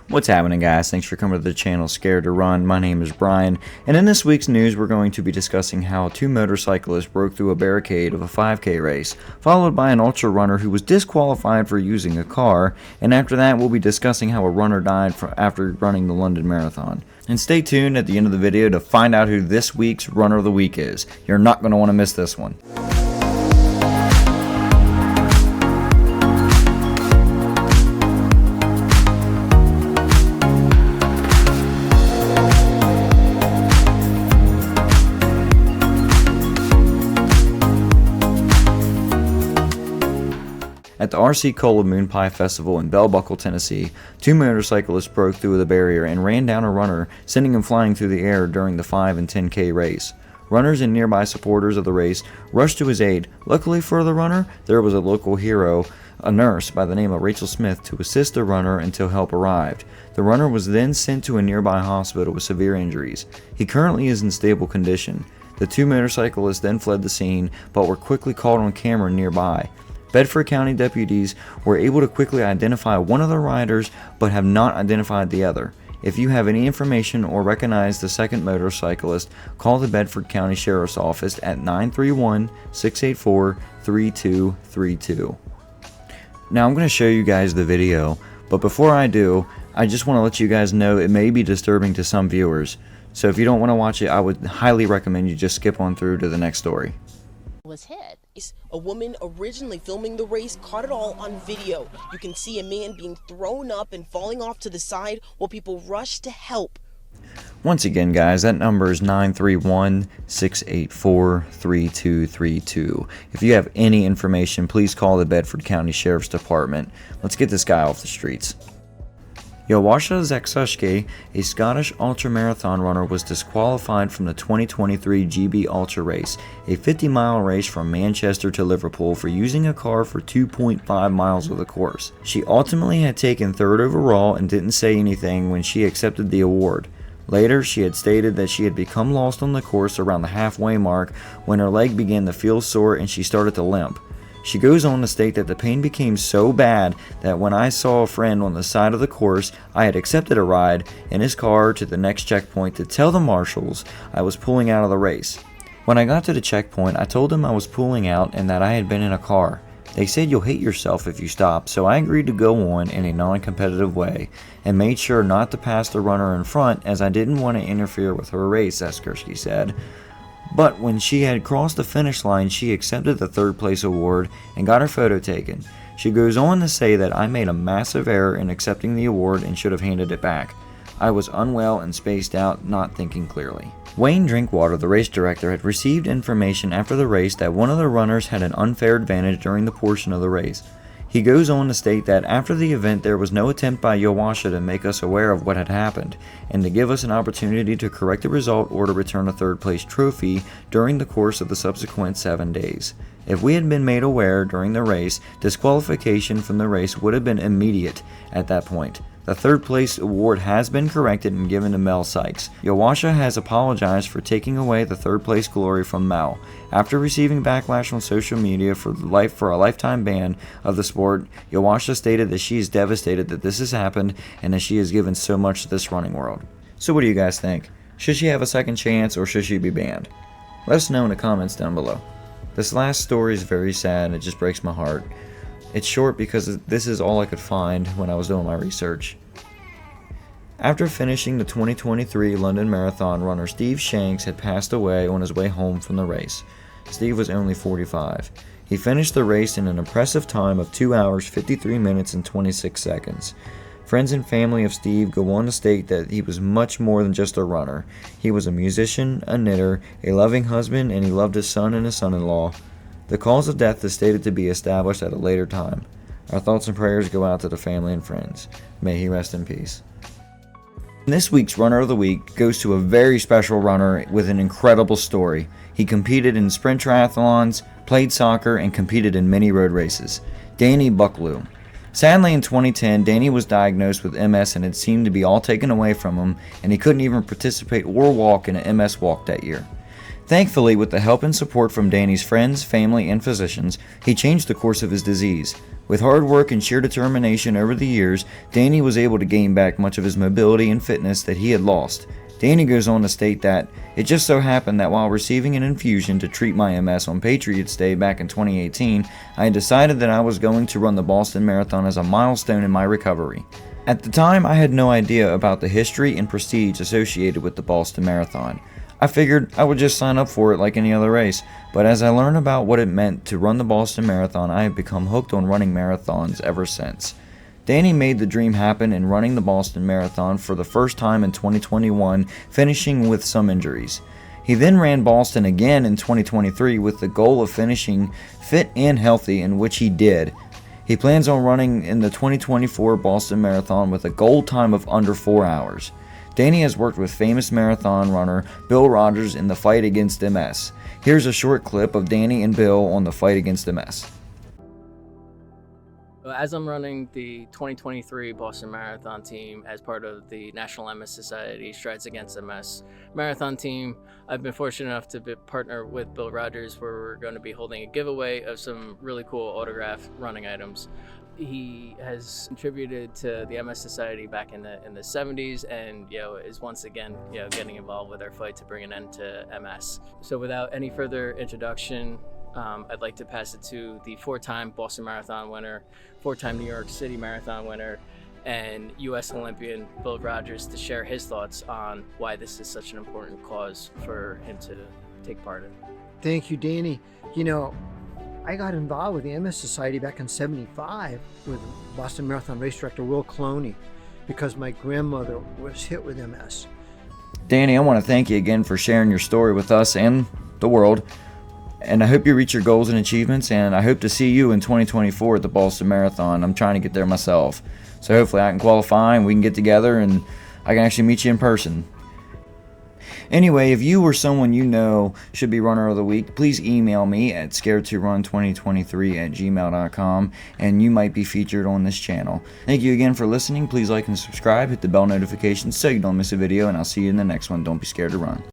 What's happening, guys? Thanks for coming to the channel Scared to Run. My name is Brian, and in this week's news we're going to be discussing how two motorcyclists broke through a barricade of a 5K race, followed by an ultra runner who was disqualified for using a car, and after that we'll be discussing how a runner died after running the London Marathon. And stay tuned at the end of the video to find out who this week's Runner of the Week is. You're not going to want to miss this one. At the R.C. Cola Moon Pie Festival in Bell Buckle, Tennessee, two motorcyclists broke through the barrier and ran down a runner, sending him flying through the air during the 5 and 10K race. Runners and nearby supporters of the race rushed to his aid. Luckily for the runner, there was a local hero, a nurse by the name of Rachel Smith, to assist the runner until help arrived. The runner was then sent to a nearby hospital with severe injuries. He currently is in stable condition. The two motorcyclists then fled the scene, but were quickly caught on camera nearby. Bedford County deputies were able to quickly identify one of the riders, but have not identified the other. If you have any information or recognize the second motorcyclist, call the Bedford County Sheriff's Office at 931-684-3232. Now I'm going to show you guys the video, but before I do, I just want to let you guys know it may be disturbing to some viewers. So if you don't want to watch it, I would highly recommend you just skip on through to the next story. Was hit. A woman originally filming the race caught it all on video. You can see a man being thrown up and falling off to the side while people rush to help. Once again, guys, that number is 931-684-3232. If you have any information, please call the Bedford County Sheriff's Department. Let's get this guy off the streets. Yowasha Zaksushke, a Scottish ultramarathon runner, was disqualified from the 2023 GB Ultra race, a 50-mile race from Manchester to Liverpool, for using a car for 2.5 miles of the course. She ultimately had taken third overall and didn't say anything when she accepted the award. Later, she had stated that she had become lost on the course around the halfway mark when her leg began to feel sore and she started to limp. She goes on to state that the pain became so bad that when I saw a friend on the side of the course, I had accepted a ride in his car to the next checkpoint to tell the marshals I was pulling out of the race. When I got to the checkpoint, I told them I was pulling out and that I had been in a car. They said you'll hate yourself if you stop, so I agreed to go on in a non-competitive way and made sure not to pass the runner in front as I didn't want to interfere with her race, Zaskursky said. But when she had crossed the finish line, she accepted the third place award and got her photo taken. She goes on to say that I made a massive error in accepting the award and should have handed it back. I was unwell and spaced out, not thinking clearly. Wayne Drinkwater, the race director, had received information after the race that one of the runners had an unfair advantage during the portion of the race. He goes on to state that after the event there was no attempt by Yowasha to make us aware of what had happened, and to give us an opportunity to correct the result or to return a third place trophy during the course of the subsequent 7 days. If we had been made aware during the race, disqualification from the race would have been immediate at that point. The third place award has been corrected and given to Mel Sykes. Yowasha has apologized for taking away the third place glory from Mel. After receiving backlash on social media for a lifetime ban of the sport, Yowasha stated that she is devastated that this has happened and that she has given so much to this running world. So what do you guys think? Should she have a second chance or should she be banned? Let us know in the comments down below. This last story is very sad and it just breaks my heart. It's short because this is all I could find when I was doing my research. After finishing the 2023 London Marathon, runner Steve Shanks had passed away on his way home from the race. Steve was only 45. He finished the race in an impressive time of 2 hours, 53 minutes, and 26 seconds. Friends and family of Steve go on to state that he was much more than just a runner. He was a musician, a knitter, a loving husband, and he loved his son and his son-in-law. The cause of death is stated to be established at a later time. Our thoughts and prayers go out to the family and friends. May he rest in peace. This week's Runner of the Week goes to a very special runner with an incredible story. He competed in sprint triathlons, played soccer, and competed in many road races. Danny Bucklew. Sadly, in 2010, Danny was diagnosed with MS and it seemed to be all taken away from him, and he couldn't even participate or walk in an MS walk that year. Thankfully, with the help and support from Danny's friends, family, and physicians, he changed the course of his disease. With hard work and sheer determination over the years, Danny was able to gain back much of his mobility and fitness that he had lost. Danny goes on to state that, "It just so happened that while receiving an infusion to treat my MS on Patriots Day back in 2018, I had decided that I was going to run the Boston Marathon as a milestone in my recovery." At the time, I had no idea about the history and prestige associated with the Boston Marathon. I figured I would just sign up for it like any other race, but as I learned about what it meant to run the Boston Marathon, I have become hooked on running marathons ever since. Danny made the dream happen in running the Boston Marathon for the first time in 2021, finishing with some injuries. He then ran Boston again in 2023 with the goal of finishing fit and healthy, in which he did. He plans on running in the 2024 Boston Marathon with a goal time of under 4 hours. Danny has worked with famous marathon runner Bill Rodgers in the fight against MS. Here's a short clip of Danny and Bill on the fight against MS. As I'm running the 2023 Boston Marathon team as part of the National MS Society Strides Against MS marathon team, I've been fortunate enough to partner with Bill Rodgers, where we're going to be holding a giveaway of some really cool autographed running items. He has contributed to the MS Society back in the 70s, and is once again getting involved with our fight to bring an end to MS. So without any further introduction, I'd like to pass it to the 4-time Boston Marathon winner, 4-time New York City Marathon winner, and U.S. Olympian Bill Rodgers to share his thoughts on why this is such an important cause for him to take part in. Thank you, Danny. I got involved with the MS Society back in '75 with Boston Marathon race director Will Cloney because my grandmother was hit with MS. Danny, I want to thank you again for sharing your story with us and the world. And I hope you reach your goals and achievements, and I hope to see you in 2024 at the Boston Marathon. I'm trying to get there myself. So hopefully I can qualify and we can get together and I can actually meet you in person. Anyway, if you or someone you know should be runner of the week, please email me at scaredtorun2023@gmail.com and you might be featured on this channel. Thank you again for listening. Please like and subscribe, hit the bell notification so you don't miss a video, and I'll see you in the next one. Don't be scared to run.